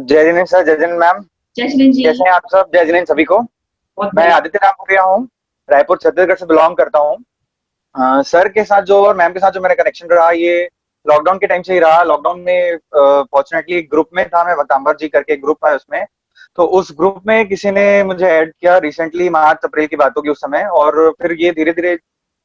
जय जिनेन्द्र सर, जय जिनेन्द्र मैम। जय शिलन जी। कैसे हैं आप सब? जय जिनेन्द्र सभी को। बहुत मैं बढ़िया। आदित्य नाम हो गया हूँ। रायपुर छत्तीसगढ़ से बिलोंग करता हूँ। सर के साथ जो और मैम के साथ जो मेरा कनेक्शन रहा, ये लॉकडाउन के टाइम से ही रहा। लॉकडाउन में फॉर्चुनेटली ग्रुप में था मैं, भक्तांबर जी करके एक ग्रुप है उसमें। तो उस ग्रुप में किसी ने मुझे ऐड किया, रिसेंटली मार्च अप्रैल की बात होगी उस समय। और फिर ये धीरे धीरे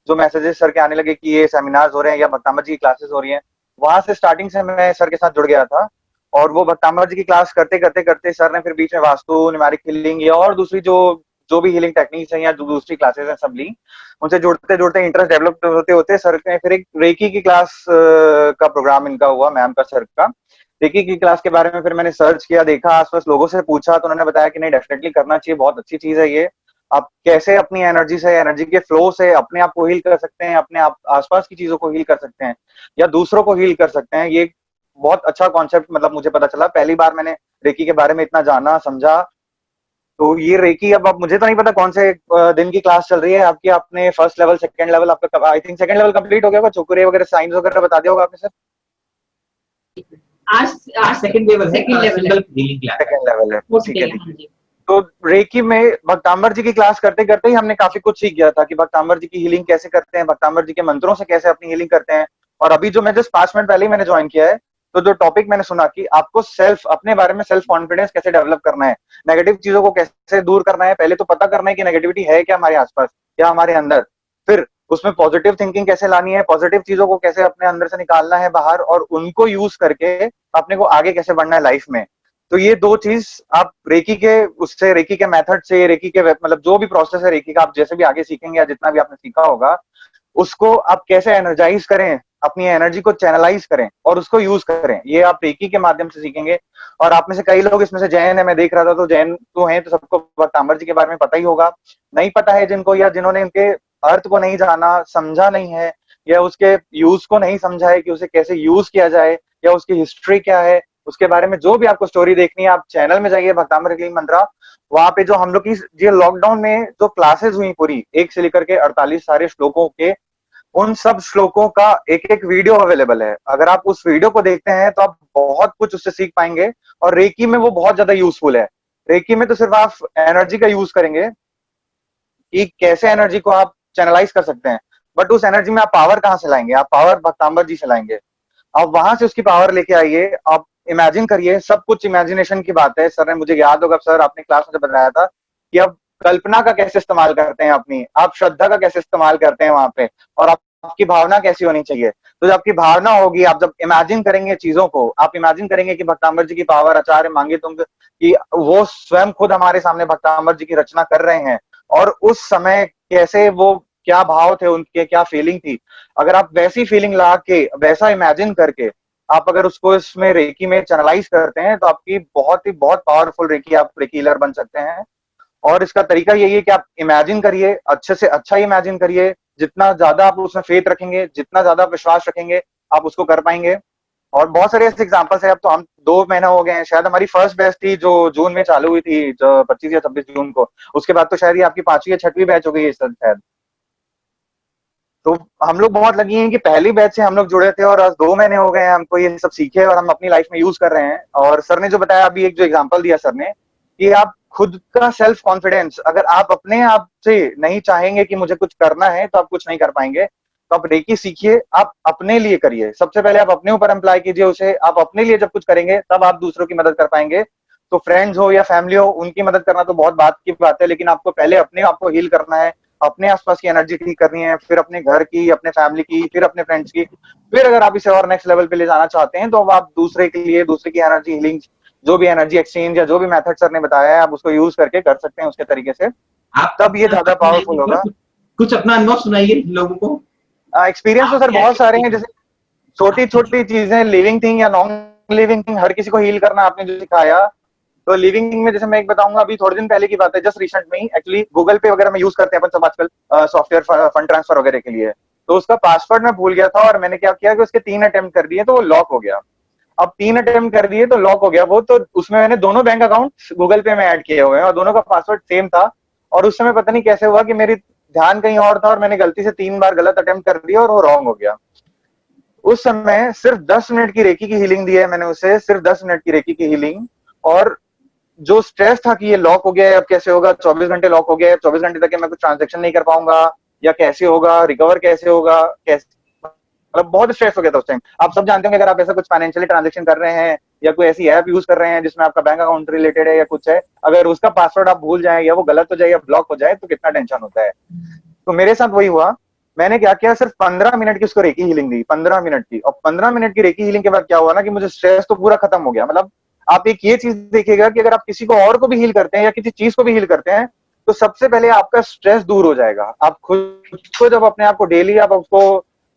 जो मैसेजेस सर के आने लगे कि ये सेमिनार्स हो रहे हैं या भक्तांबर जी की क्लासेस हो रही हैं, वहां से स्टार्टिंग से मैं सर के साथ जुड़ गया था। और वो भक्तांबर जी की क्लास करते करते करते सर ने फिर बीच में वास्तु, न्यूमेरिक हीलिंग या और दूसरी जो जो भी हीलिंग टेक्निक्स हैं या जो दूसरी क्लासेस हैं सब ली। उनसे जुड़ते जुड़ते इंटरेस्ट डेवलप होते होते सर ने फिर एक रेकी की क्लास का प्रोग्राम इनका हुआ, मैम का, सर का। रेकी की क्लास के बारे में फिर मैंने सर्च किया, देखा, आसपास लोगों से पूछा, तो उन्होंने बताया कि नहीं, डेफिनेटली करना चाहिए, बहुत अच्छी चीज है ये। आप कैसे अपनी एनर्जी से, एनर्जी के फ्लो से अपने आप को हील कर सकते हैं, अपने आप आसपास की चीजों को हील कर सकते हैं या दूसरों को हील कर सकते हैं, ये बहुत अच्छा कॉन्सेप्ट मतलब मुझे पता चला। पहली बार मैंने रेकी के बारे में इतना जाना समझा। तो ये रेकी, अब मुझे तो नहीं पता कौन से दिन की क्लास चल रही है आपकी। आपने फर्स्ट लेवल, सेकंड लेवल, आपका I think second level complete हो गया होगा, चोकुरे वगैरह साइंस वगैरह बता दिया होगा आपने सर। आज आज सेकंड लेवल है, सेकंड लेवल है, हीलिंग क्लास है। सेकंड लेवल है, हो ठीक है सकेगा, ठीक हाँ है। जी। तो रेकी में भक्तांबर जी की क्लास करते करते ही हमने काफी कुछ सीख गया था कि भक्तांबर जी की हीलिंग कैसे करते हैं, भक्तांबर जी के मंत्रों से कैसे अपनी हीलिंग करते हैं। और अभी जो मैं जस्ट 5 मिनट पहले ही मैंने ज्वाइन किया है, तो जो टॉपिक मैंने सुना कि आपको सेल्फ, अपने बारे में सेल्फ कॉन्फिडेंस कैसे डेवलप करना है, नेगेटिव चीजों को कैसे दूर करना है। पहले तो पता करना है कि नेगेटिविटी है क्या हमारे आसपास या हमारे अंदर। फिर उसमें पॉजिटिव थिंकिंग कैसे लानी है, पॉजिटिव चीजों को कैसे अपने अंदर से निकालना है बाहर, और उनको यूज करके अपने को आगे कैसे बढ़ना है लाइफ में। तो ये दो चीज आप रेकी के, उससे, रेकी के मेथड से, रेकी के मतलब जो भी प्रोसेस है रेकी का, आप जैसे भी आगे सीखेंगे या जितना भी आपने सीखा होगा, उसको आप कैसे एनर्जाइज करें, अपनी एनर्जी को चैनलाइज करें और उसको यूज करें, ये आप रेकी के माध्यम से सीखेंगे। और आप में से कई लोग, इसमें से जैन है, मैं देख रहा था, तो जैन तो हैं, तो सबको भक्तांबर जी के बारे में पता ही होगा। नहीं पता है जिनको, या जिन्होंने इनके अर्थ को नहीं जाना, समझा नहीं है, या उसके यूज को नहीं समझा है कि उसे कैसे यूज किया जाए, या उसकी हिस्ट्री क्या है, उसके बारे में जो भी आपको स्टोरी देखनी है, आप चैनल में जाइए, भक्तांबर हीलिंग मंत्रा। वहां पे जो हम लोग की ये लॉकडाउन में जो क्लासेस हुई पूरी 1 से लेकर के 48 सारे श्लोकों के, उन सब श्लोकों का एक एक वीडियो अवेलेबल है। अगर आप उस वीडियो को देखते हैं तो आप बहुत कुछ उससे सीख पाएंगे। और रेकी में वो बहुत ज्यादा यूजफुल है। रेकी में तो सिर्फ आप एनर्जी का यूज करेंगे कि कैसे एनर्जी को आप चैनलाइज कर सकते हैं, बट उस एनर्जी में आप पावर कहां से लाएंगे? आप पावर भक्तांबर जी से लाएंगे। आप वहां से उसकी पावर लेके आइए। आप इमेजिन करिए, सब कुछ इमेजिनेशन की बात है। सर ने, मुझे याद होगा सर आपने क्लास में बताया था कि आप कल्पना का कैसे इस्तेमाल करते हैं अपनी, आप श्रद्धा का कैसे इस्तेमाल करते हैं वहां पे, और आपकी भावना कैसी होनी चाहिए। तो जब आपकी भावना होगी, आप जब इमेजिन करेंगे चीजों को, आप इमेजिन करेंगे कि भक्तांबर जी की पावर, आचार्य मांगे तुम, कि वो स्वयं खुद हमारे सामने भक्तांबर जी की रचना कर रहे हैं, और उस समय कैसे वो, क्या भाव थे उनके, क्या फीलिंग थी। अगर आप वैसी फीलिंग ला के, वैसा इमेजिन करके, आप अगर उसको इसमें रेकी में चैनलाइज करते हैं, तो आपकी बहुत ही बहुत पावरफुल रेकी, आप रेकीलर बन सकते हैं। और इसका तरीका यही है कि आप इमेजिन करिए, अच्छे से अच्छा इमेजिन करिए। जितना ज्यादा आप उसमें फेथ रखेंगे, जितना ज्यादा विश्वास रखेंगे, आप उसको कर पाएंगे। और बहुत सारे ऐसे एग्जाम्पल्स हैं। अब तो हम 2 महीना हो गए हैं, शायद हमारी फर्स्ट बैच थी जो जून में चालू हुई थी, जो 25 या 26 जून को। उसके बाद तो शायद ये आपकी 5वीं या 6वीं बैच हो गई है शायद। तो हम लोग बहुत लगी हैं कि पहली बैच से हम लोग जुड़े थे, और आज 2 महीने हो गए हैं हमको ये सब सीखे, और हम अपनी लाइफ में यूज कर रहे हैं। और सर ने जो बताया अभी, एक जो एग्जांपल दिया सर ने, कि आप खुद का सेल्फ कॉन्फिडेंस, अगर आप अपने आप से नहीं चाहेंगे कि मुझे कुछ करना है, तो आप कुछ नहीं कर पाएंगे। तो आप रेकी सीखिए, आप अपने लिए करिए। सबसे पहले आप अपने ऊपर अप्लाई कीजिए उसे। आप अपने लिए जब कुछ करेंगे, तब आप दूसरों की मदद कर पाएंगे। तो फ्रेंड्स हो या फैमिली हो, उनकी मदद करना तो बहुत बात की बात है, लेकिन आपको पहले अपने आप को हील करना है, अपने आसपास की एनर्जी ठीक करनी है, फिर अपने घर की, अपने फैमिली की, फिर अपने फ्रेंड्स की। फिर अगर आप इसे और नेक्स्ट लेवल पे ले जाना चाहते हैं, तो अब आप दूसरे के लिए, दूसरे की एनर्जी हीलिंग, जो भी एनर्जी एक्सचेंज या जो भी मेथड सर ने बताया है, आप उसको यूज करके कर सकते हैं उसके तरीके से। आप तब ये ज्यादा पावरफुल होगा। कुछ अपना अनुभव सुनाइए लोगों को। एक्सपीरियंस तो आप सर क्या बहुत क्या सारे हैं, जैसे छोटी छोटी चीजें, लिविंग थिंग या नॉन लिविंग थिंग, हर किसी को हील करना आपने जो सिखाया। तो लिविंग थिंग में जैसे मैं एक बताऊंगा, अभी थोड़े दिन पहले की बात है, जस्ट रिसेंट में ही एक्चुअली, गूगल पे वगैरह में यूज करते हैं अपन सब आजकल सॉफ्टवेयर फंड ट्रांसफर वगैरह के लिए। तो उसका पासवर्ड मैं भूल गया था, और मैंने क्या किया कि उसके 3 अटेम्प्ट कर दिए, तो वो लॉक हो गया। अब 3 अटेम्प्ट कर दिए तो लॉक हो गया वो, तो उसमें मैंने दोनों बैंक अकाउंट गूगल पे में ऐड किए हुए हैं, और दोनों का पासवर्ड सेम था। और उस समय पता नहीं कैसे हुआ कि मेरी ध्यान कहीं और था, और मैंने गलती से 3 बार गलत अटेम्प्ट कर दिया, और वो रॉन्ग हो गया। उस समय सिर्फ 10 मिनट की रेकी की हीलिंग दी है मैंने उसे, सिर्फ 10 मिनट की रेकी की हीलिंग। और जो स्ट्रेस था कि ये लॉक हो गया है, अब कैसे होगा, 24 घंटे लॉक हो गया है, 24 घंटे तक मैं कुछ ट्रांजेक्शन नहीं कर पाऊंगा, या कैसे होगा, रिकवर कैसे होगा, कैसे, मतलब बहुत स्ट्रेस हो गया था उस टाइम। आप सब जानते होंगे, अगर आप ऐसा कुछ फाइनेंशियली ट्रांजेक्शन कर रहे हैं या कोई ऐसी ऐप यूज कर रहे हैं जिसमें आपका बैंक अकाउंट रिलेटेड है या कुछ है, अगर उसका पासवर्ड आप भूल जाए या वो गलत हो जाए या ब्लॉक हो जाए तो कितना टेंशन होता है। तो मेरे साथ वही हुआ। मैंने क्या किया, सिर्फ 15 मिनट की उसको रेकी हीलिंग दी, 15 मिनट की। और 15 मिनट की रेकी हीलिंग के बाद क्या हुआ ना कि मुझे स्ट्रेस तो पूरा खत्म हो गया। मतलब आप एक ये चीज देखिएगा कि अगर आप किसी को और को भी हील करते हैं या किसी चीज को भी हील करते हैं तो सबसे पहले आपका स्ट्रेस दूर हो जाएगा। आप खुद को जब अपने आप को डेली आप उसको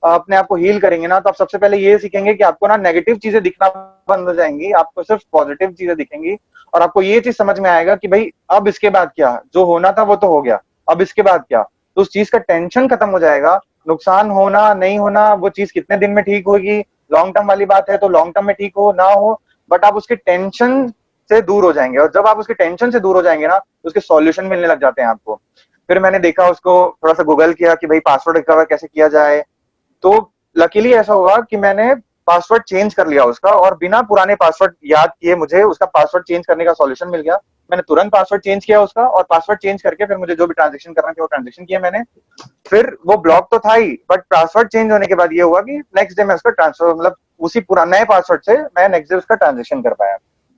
अपने आप को हील करेंगे ना, तो आप सबसे पहले ये सीखेंगे कि आपको ना नेगेटिव चीजें दिखना बंद हो जाएंगी, आपको सिर्फ पॉजिटिव चीजें दिखेंगी। और आपको ये चीज समझ में आएगा कि भाई अब इसके बाद क्या, जो होना था वो तो हो गया, अब इसके बाद क्या। तो उस चीज का टेंशन खत्म हो जाएगा। नुकसान होना नहीं होना वो चीज कितने दिन में ठीक होगी, लॉन्ग टर्म वाली बात है, तो लॉन्ग टर्म में ठीक हो ना हो, बट आप उसकी टेंशन से दूर हो जाएंगे। और जब आप उसकी टेंशन से दूर हो जाएंगे ना तो उसके सॉल्यूशन मिलने लग जाते हैं आपको। फिर मैंने देखा, उसको थोड़ा सा गूगल किया कि भाई पासवर्ड रिकवर कैसे किया जाए। तो लकीली ऐसा हुआ कि मैंने पासवर्ड चेंज कर लिया उसका, और बिना पुराने पासवर्ड याद किए मुझे उसका पासवर्ड चेंज करने का सॉल्यूशन मिल गया। मैंने तुरंत पासवर्ड चेंज किया उसका, और पासवर्ड चेंज करके फिर मुझे जो भी ट्रांजेक्शन करना था वो ट्रांजेक्शन किया मैंने। फिर वो ब्लॉक तो था ही, बट पासवर्ड चेंज होने के बाद ये हुआ कि नेक्स्ट डे मैं उसका ट्रांसफर, मतलब उसी पुराने नए पासवर्ड से मैं नेक्स्ट डे उसका ट्रांजेक्शन कर पाया।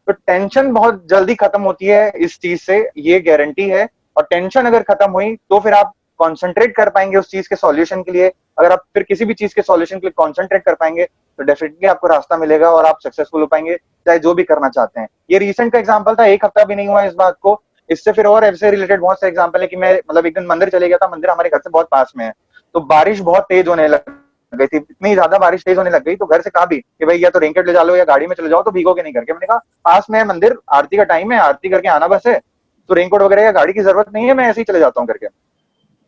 तो टेंशन बहुत जल्दी खत्म होती है इस चीज से, ये गारंटी है। और टेंशन अगर खत्म हुई तो फिर आप कॉन्सेंट्रेट कर पाएंगे उस चीज के सॉल्यूशन के लिए। अगर आप फिर किसी भी चीज के सॉल्यूशन के लिए कॉन्सेंट्रेट कर पाएंगे तो डेफिनेटली आपको रास्ता मिलेगा और आप सक्सेसफुल हो पाएंगे, चाहे जो भी करना चाहते हैं। ये रिसेंट का एग्जांपल था, एक हफ्ता भी नहीं हुआ इस बात को। इससे फिर और ऐसे रिलेटेड बहुत से एग्जांपल है कि मैं मतलब एक दिन मंदिर चले गया था, मंदिर हमारे घर से बहुत पास में है। तो बारिश बहुत तेज होने लग गई थी, इतनी ज्यादा बारिश तेज होने लग गई, तो घर से कहा भी कि भाई या तो रेनकोट ले जा लो या गाड़ी में चले जाओ, तो भीगोगे नहीं करके। मैंने कहा पास में है मंदिर, आरती का टाइम है, आरती करके आना बस है, तो रेनकोट वगैरह या गाड़ी की जरूरत नहीं है, मैं ऐसे ही चले जाता हूँ करके।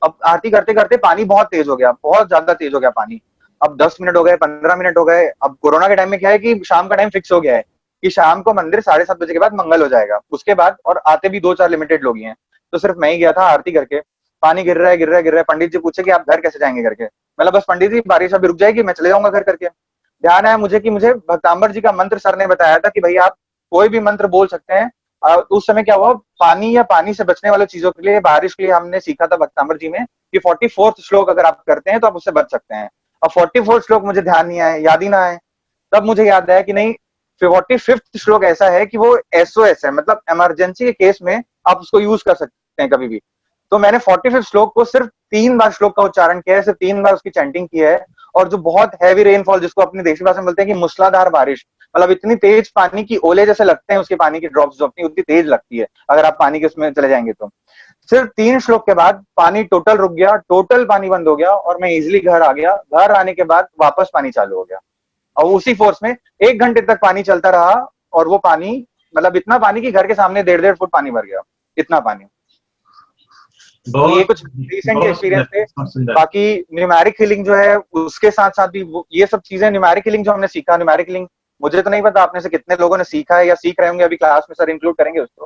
अब आरती करते करते पानी बहुत तेज हो गया, बहुत ज्यादा तेज हो गया पानी। अब 10 मिनट हो गए, 15 मिनट हो गए। अब कोरोना के टाइम में क्या है कि शाम का टाइम फिक्स हो गया है कि शाम को मंदिर 7:30 बजे के बाद मंगल हो जाएगा, उसके बाद और आते भी 2-4 लिमिटेड लोग ही हैं। तो सिर्फ मैं ही गया था आरती करके। पानी गिर रहा है, गिर रहा है, गिर रहा है। पंडित जी पूछे कि आप घर कैसे जाएंगे करके। मतलब बस पंडित जी बारिश अभी रुक जाएगी, मैं चले जाऊंगा घर करके। ध्यान आया मुझे कि मुझे भक्तांबर जी का मंत्र सर ने बताया था कि भाई आप कोई भी मंत्र बोल सकते हैं। उस समय क्या हुआ, पानी या पानी से बचने वाली चीजों के लिए, बारिश के लिए हमने सीखा था भक्तांबर जी में कि 44th श्लोक अगर आप करते हैं तो आप उससे बच सकते हैं। अब 44th श्लोक मुझे ध्यान नहीं आया, याद ही ना आए। तब मुझे याद आया कि नहीं, 45th श्लोक ऐसा है कि वो एसओएस है, मतलब इमरजेंसी के केस में आप उसको यूज कर सकते हैं कभी भी। तो मैंने 45th श्लोक को सिर्फ 3 बार श्लोक का उच्चारण किया है, सिर्फ 3 बार उसकी चैंटिंग की है। और जो बहुत हैवी रेनफॉल, जिसको अपनी देशी भाषा में बोलते हैं कि मूसलाधार बारिश, मतलब इतनी तेज पानी की ओले जैसे लगते हैं, उसके पानी की ड्रॉप्स जो अपनी उतनी तेज लगती है अगर आप पानी के उसमें चले जाएंगे तो। सिर्फ 3 श्लोक के बाद पानी टोटल रुक गया, टोटल पानी बंद हो गया, और मैं इजिली घर आ गया। घर आने के बाद वापस पानी चालू हो गया, और उसी फोर्स में 1 घंटे तक पानी चलता रहा। और वो पानी, मतलब इतना पानी कि घर के सामने 1.5-1.5 फुट पानी भर गया, इतना पानी। तो ये बहुत कुछ रिसेंट बहुत एक्सपीरियंस सुंदर, थे। बहुत सुंदर। बाकी न्यूमेरिक हीलिंग जो है उसके साथ साथ भी ये सब चीजें, न्यूमेरिक हीलिंग जो हमने सीखा, न्यूमेरिक हीलिंग मुझे तो नहीं पता आपने से कितने लोगों ने सीखा है या सीख रहे होंगे, अभी क्लास में सर इंक्लूड करेंगे उसको।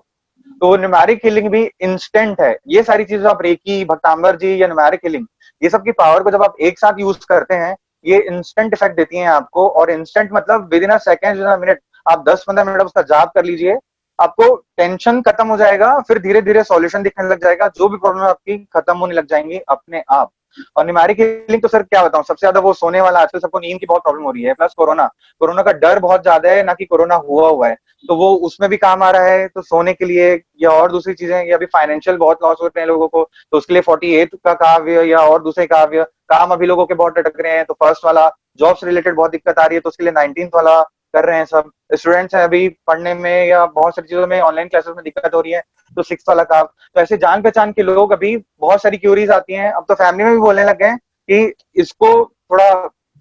तो न्यूमेरिक हीलिंग भी इंस्टेंट है। ये सारी चीजें आप रेकी, भक्तांबर जी या न्यूमेरिक हीलिंग, ये सब की पावर को जब आप एक साथ यूज करते हैं, ये इंस्टेंट इफेक्ट देती हैं आपको। और इंस्टेंट मतलब with in a second, with in a minute, आप 10-15 मिनट उसका जाप कर लीजिए, आपको टेंशन खत्म हो जाएगा। फिर धीरे धीरे सॉल्यूशन दिखने लग जाएगा, जो भी प्रॉब्लम आपकी खत्म होने लग जाएंगी अपने आप। और न्यूमेरिक हीलिंग तो सर क्या बताऊं, सबसे ज्यादा वो सोने वाला, आजकल सबको नींद की बहुत प्रॉब्लम हो रही है, प्लस कोरोना, कोरोना का डर बहुत ज्यादा है ना, कि कोरोना हुआ हुआ है, तो वो उसमें भी काम आ रहा है। तो सोने के लिए या और दूसरी चीजें, या अभी फाइनेंशियल बहुत लॉस होते हैं लोगों को, तो उसके लिए 48 का काव्य या और दूसरे काव्य, काम अभी लोगों के बहुत अटक रहे हैं, तो फर्स्ट वाला जॉब से रिलेटेड बहुत दिक्कत आ रही है, तो उसके लिए 19th वाला कर रहे हैं सब स्टूडेंट्स हैं। अभी पढ़ने में या बहुत सारी चीजों में, ऑनलाइन क्लासेस में दिक्कत हो रही है, तो 6th वाला काम। तो ऐसे जान पहचान के लोग, अभी बहुत सारी क्यूरीज आती हैं। अब तो फैमिली में भी बोलने लग गए कि इसको थोड़ा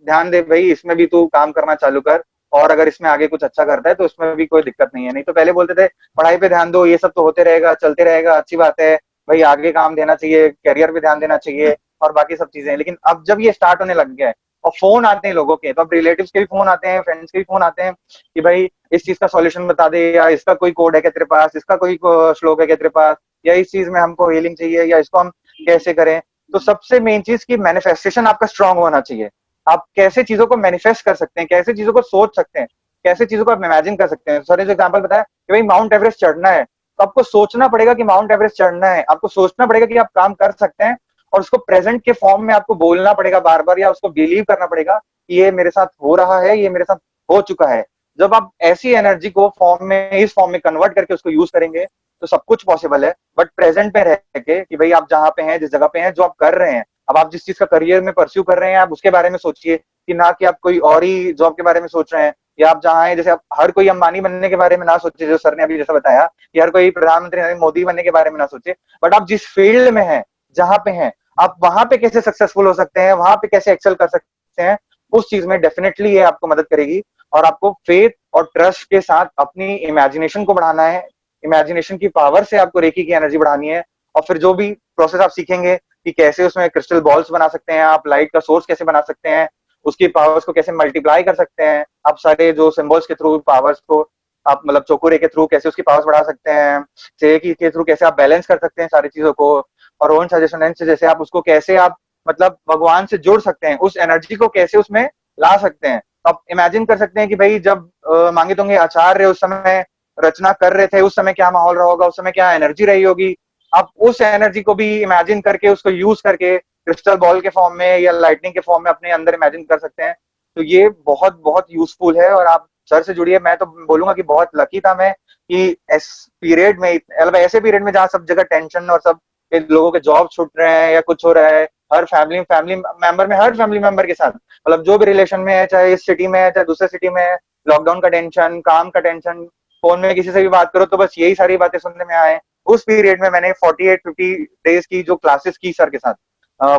ध्यान दे भाई, इसमें भी तू काम करना चालू कर, और अगर इसमें आगे कुछ अच्छा करता है तो इसमें भी कोई दिक्कत नहीं है। नहीं तो पहले बोलते थे पढ़ाई पे ध्यान दो, ये सब तो होते रहेगा, चलते रहेगा, अच्छी बात है भाई, आगे काम देना चाहिए, करियर पे ध्यान देना चाहिए और बाकी सब चीजें। लेकिन अब जब ये स्टार्ट होने लग गया है और फोन आते हैं लोगों के, तो अब रिलेटिव्स के भी फोन आते हैं, फ्रेंड्स के भी फोन आते हैं कि भाई इस चीज का सॉल्यूशन बता दे, या इसका कोई कोड है क्या तेरे पास, इसका कोई श्लोक है क्या तेरे पास, या इस चीज में हमको हीलिंग चाहिए, या इसको हम कैसे करें। तो सबसे मेन चीज की मैनिफेस्टेशन आपका स्ट्रांग होना चाहिए। आप कैसे चीजों को मैनिफेस्ट कर सकते हैं, कैसे चीजों को सोच सकते हैं, कैसे चीजों को आप इमेजिन कर सकते हैं। सर ने जो एग्जाम्पल बताया कि भाई माउंट एवरेस्ट चढ़ना है, तो आपको सोचना पड़ेगा कि माउंट एवरेस्ट चढ़ना है, आपको सोचना पड़ेगा कि आप काम कर सकते हैं, और उसको प्रेजेंट के फॉर्म में आपको बोलना पड़ेगा बार बार, या उसको बिलीव करना पड़ेगा कि ये मेरे साथ हो रहा है, ये मेरे साथ हो चुका है। जब आप ऐसी एनर्जी को फॉर्म में, इस फॉर्म में कन्वर्ट करके उसको यूज करेंगे, तो सब कुछ पॉसिबल है। बट प्रेजेंट में रह के कि भाई आप जहां पे हैं, जिस जगह पे हैं, जो आप कर रहे हैं, अब आप जिस चीज का करियर में परस्यू कर रहे हैं, आप उसके बारे में सोचिए, कि ना कि आप कोई और ही जॉब के बारे में सोच रहे हैं। या आप जहाँ हैं, जैसे आप हर कोई अंबानी बनने के बारे में ना सोचे, जो सर ने अभी जैसा बताया, कि हर कोई प्रधानमंत्री नरेंद्र मोदी बनने के बारे में ना सोचे, बट आप जिस फील्ड में हैं, जहां पे हैं, आप वहां पे कैसे सक्सेसफुल हो सकते हैं, वहां पे कैसे एक्सेल कर सकते हैं, उस चीज में डेफिनेटली ये आपको मदद करेगी। और आपको फेथ और ट्रस्ट के साथ अपनी इमेजिनेशन को बढ़ाना है, इमेजिनेशन की पावर से आपको रेकी की एनर्जी बढ़ानी है। और फिर जो भी प्रोसेस आप सीखेंगे कि कैसे उसमें क्रिस्टल बॉल्स बना सकते हैं, आप लाइट का सोर्स कैसे बना सकते हैं, उसकी पावर्स को कैसे मल्टीप्लाई कर सकते हैं, आप सारे जो सिंबल्स के थ्रू पावर्स को आप मतलब चोकोरे के थ्रू कैसे उसकी पावर्स बढ़ा सकते हैं, सेकी के थ्रू कैसे आप बैलेंस कर सकते हैं सारी चीजों को, और ओन सजेशन से जैसे आप उसको कैसे आप मतलब भगवान से जुड़ सकते हैं, उस एनर्जी को कैसे उसमें ला सकते हैं। आप इमेजिन कर सकते हैं कि भाई जब मांगे तोंगे आचार्य उस समय रचना कर रहे थे, उस समय क्या माहौल रहा होगा, उस समय क्या एनर्जी रही होगी। आप उस एनर्जी को भी इमेजिन करके उसको यूज करके क्रिस्टल बॉल के फॉर्म में या लाइटनिंग के फॉर्म में अपने अंदर इमेजिन कर सकते हैं। तो ये बहुत बहुत यूजफुल है, और आप सर से जुड़िए। मैं तो बोलूंगा कि बहुत लकी था मैं कि इस पीरियड में, मतलब ऐसे पीरियड में जहाँ सब जगह टेंशन और सब लोगों के जॉब छूट रहे हैं या कुछ हो रहा है, हर फैमिली फैमिली मेंबर में, हर फैमिली मेंबर के साथ, मतलब जो भी रिलेशन में है, चाहे इस सिटी में है चाहे दूसरे सिटी में है, लॉकडाउन का टेंशन, काम का टेंशन, फोन में किसी से भी बात करो तो बस यही सारी बातें सुनने में आए। उस पीरियड में मैंने 48-50 डेज की जो क्लासेस की सर के साथ,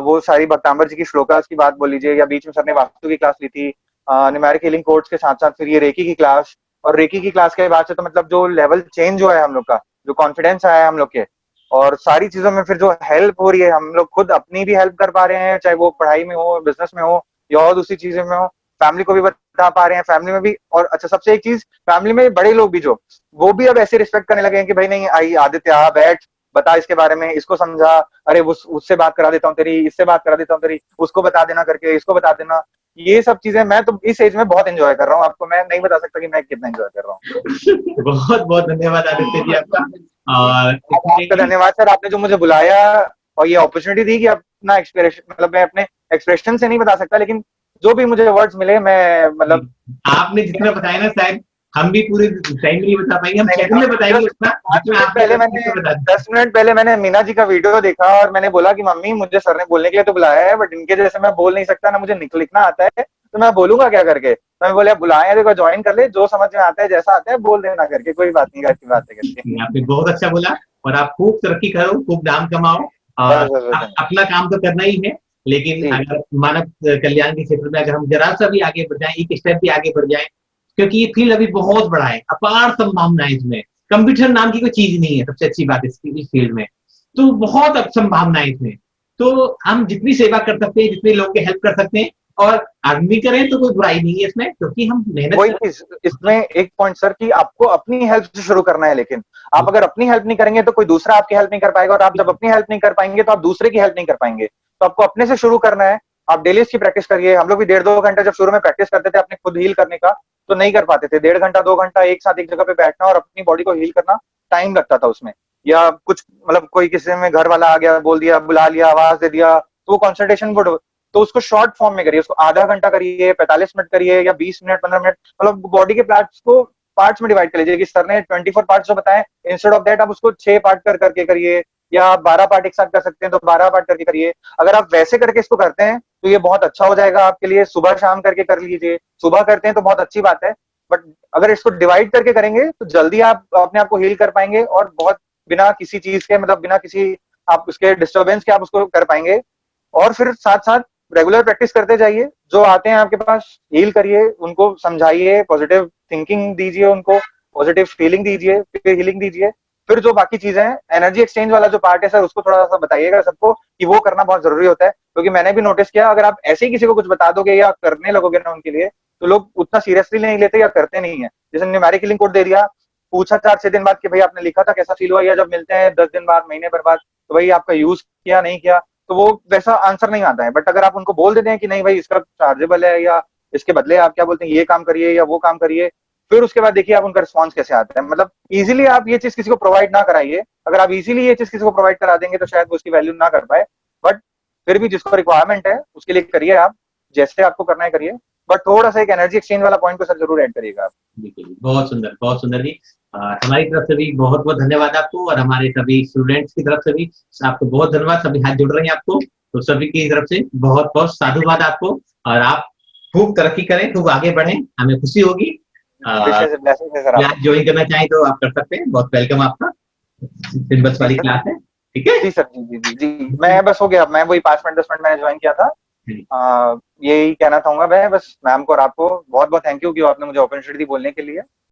वो सारी भक्तांबर जी की श्लोकास की बात बोल लीजिए, या बीच में सर ने वास्तु की क्लास ली थी, न्यूमेरिक हीलिंग कोर्स के साथ साथ फिर ये रेकी की क्लास। और रेकी की क्लास के बाद से तो मतलब जो लेवल चेंज हुआ है हम लोग का, जो कॉन्फिडेंस आया है हम लोग के, और सारी चीजों में फिर जो हेल्प हो रही है, हम लोग खुद अपनी भी हेल्प कर पा रहे हैं, चाहे वो पढ़ाई में हो, बिजनेस में हो, या और दूसरी चीजों में हो, फैमिली को भी बता पा रहे हैं, फैमिली में भी। और अच्छा सबसे एक चीज, फैमिली में बड़े लोग भी जो, वो भी अब ऐसे रिस्पेक्ट करने लगे हैं कि भाई नहीं आई आदित्य आ बैठ, बता इसके बारे में, इसको समझा, अरे वो उससे बात करा देता हूँ तेरी, इससे बात करा देता हूँ तेरी, उसको बता देना करके, इसको बता देना। ये सब चीजें मैं तो इस एज में बहुत एंजॉय कर रहा हूँ, आपको मैं नहीं बता सकता कि मैं कितना एंजॉय कर रहा हूँ। बहुत बहुत धन्यवाद आदित्य जी आपका। और आपका धन्यवाद सर, आपने जो मुझे बुलाया और ये अपॉर्चुनिटी दी कि अपना एक्सप्रेशन, मतलब मैं अपने एक्सप्रेशन से नहीं बता सकता, लेकिन जो भी मुझे वर्ड्स मिले मैं मतलब आपने जितना बताया ना, शायद हम भी पूरे टाइम में नहीं बता पाएंगे, हम नहीं, चैटिंग में बताएंगे जस्ट उतना पांच जितना मिनट आपने पहले तरीके मैंने से बता दिया। 10 मिनट पहले मैंने मीना जी का वीडियो देखा, और मैंने बोला कि मम्मी मुझे सर ने बोलने के लिए तो बुलाया है, बट इनके जैसे मैं बोल नहीं सकता ना, मुझे लिखना आता है, तो मैं बोलूंगा क्या करके। तो मैं बोले बुलाए हैं तो ज्वाइन कर ले, जो समझ में आता है जैसा आता है बोल देना करके, कोई बात नहीं, ऐसी बात है करके। आपने बहुत अच्छा बोला, और आप खूब तरक्की करो, खूब नाम कमाओ, और बस बस बस अपना काम तो करना ही है, लेकिन जी अगर मानव कल्याण के क्षेत्र में अगर हम जरा सा भी आगे बढ़ जाए, एक स्टेप भी आगे बढ़ जाए, क्योंकि ये फील्ड अभी बहुत बड़ा है, अपार संभावना है इसमें, कंप्यूटर नाम की कोई चीज नहीं है, सबसे अच्छी बात है इस फील्ड में, तो बहुत संभावना है इसमें। तो हम जितनी सेवा कर सकते हैं, जितने लोगों की हेल्प कर सकते हैं, और आदमी करें तो कोई बुराई नहीं है इसमें, क्योंकि हम मेहनत वही कर। चीज इसमें एक पॉइंट सर कि आपको अपनी हेल्प से शुरू करना है, लेकिन आप अगर अपनी हेल्प नहीं करेंगे तो कोई दूसरा आपकी हेल्प नहीं कर पाएगा, और आप जब अपनी हेल्प नहीं कर पाएंगे तो आप दूसरे की हेल्प नहीं कर पाएंगे। तो आपको अपने से शुरू करना है। आप डेली इसकी प्रैक्टिस करिए। हम लोग भी 1.5-2 घंटा जब शुरू में प्रैक्टिस करते थे अपने खुद हील करने का, तो नहीं कर पाते थे। 1.5 घंटा 2 घंटा एक साथ एक जगह पे बैठना और अपनी बॉडी को हील करना, टाइम लगता था उसमें। या कुछ मतलब कोई किसी में घर वाला आ गया, बोल दिया, बुला लिया, आवाज दे दिया, तो वो कॉन्सेंट्रेशन वुड, तो उसको शॉर्ट फॉर्म में करिए, उसको आधा घंटा करिए, 45 मिनट करिए, या 20 मिनट 15 मिनट, मतलब बॉडी के पार्ट्स को पार्ट्स में डिवाइड कर लीजिए। कि सर ने 24 पार्ट्स जो बताए, इंस्टेड ऑफ दैट आप उसको 6 पार्ट कर करके करिए, या आप 12 पार्ट एक साथ कर सकते हैं तो 12 पार्ट करके करिए। अगर आप वैसे करके इसको करते हैं तो ये बहुत अच्छा हो जाएगा आपके लिए। सुबह शाम करके कर लीजिए, सुबह करते हैं तो बहुत अच्छी बात है, बट अगर इसको डिवाइड करके करेंगे तो जल्दी आप अपने आप को हील कर पाएंगे, और बहुत बिना किसी चीज के, मतलब बिना किसी आप उसके डिस्टर्बेंस के आप उसको कर पाएंगे। और फिर साथ साथ रेगुलर प्रैक्टिस करते जाइए। जो आते हैं आपके पास, हील करिए, उनको समझाइए, पॉजिटिव थिंकिंग दीजिए, उनको पॉजिटिव फीलिंग दीजिए, फिर हीलिंग दीजिए। फिर जो बाकी चीजें हैं, एनर्जी एक्सचेंज वाला जो पार्ट है सर, उसको थोड़ा सा बताइएगा सबको कि वो करना बहुत जरूरी होता है। क्योंकि मैंने भी नोटिस किया, अगर आप ऐसे ही किसी को कुछ बता दोगे या करने लगोगे ना उनके लिए, तो लोग उतना सीरियसली नहीं लेते या करते नहीं है। जैसे न्यूमेरिक हीलिंग कोड दे दिया, पूछा 4-6 दिन बाद कि भाई आपने लिखा था, कैसा फील हुआ, या जब मिलते हैं 10 दिन बाद, महीने भर बाद, तो भाई आपका यूज किया नहीं किया, तो वो वैसा आंसर नहीं आता है। बट अगर आप उनको बोल देते हैं कि नहीं भाई इसका चार्जेबल है, या इसके बदले आप क्या बोलते हैं ये काम करिए या वो काम करिए, फिर उसके बाद देखिए आप उनका रिस्पॉन्स कैसे आता है। मतलब इजीली आप ये चीज किसी को प्रोवाइड ना कराइए। अगर आप इजीली ये चीज किसी को प्रोवाइड करा देंगे तो शायद वो उसकी वैल्यू ना कर पाए, बट फिर भी जिसको रिक्वायरमेंट है उसके लिए करिए आप, जैसे आपको करना है करिए, बट थोड़ा सा एक एनर्जी एक्सचेंज वाला पॉइंट को सर जरूर ऐड करिएगा आप। बिल्कुल, बहुत सुंदर जी। हमारी तरफ से भी बहुत-बहुत धन्यवाद आपको, और हमारे सभी स्टूडेंट्स की तरफ से भी आपको बहुत धन्यवाद। सभी हाथ जोड़ रहे हैं आपको, तो सभी की तरफ से बहुत-बहुत साधुवाद आपको, और आप खूब तरक्की करें, खूब आगे बढ़ें, हमें खुशी होगी। अ, विशेष ब्लेसिंग है सर क्लास आपको। ज्वाइन करना चाहें तो आप कर सकते हैं, बहुत वेलकम आपका। 3 बस जी वाली सर। क्लास है, ठीक है? जी सर, जी जी जी जी, मैं बस हो गया, मैं वही 5 मिनट 10 मिनट मैंने ज्वाइन किया था। जी, यही कहना चाहूंगा मैं, बस मैम को और आपको बहुत बहुत थैंक यू कि आपने मुझे अपॉर्चुनिटी दी बोलने के लिए।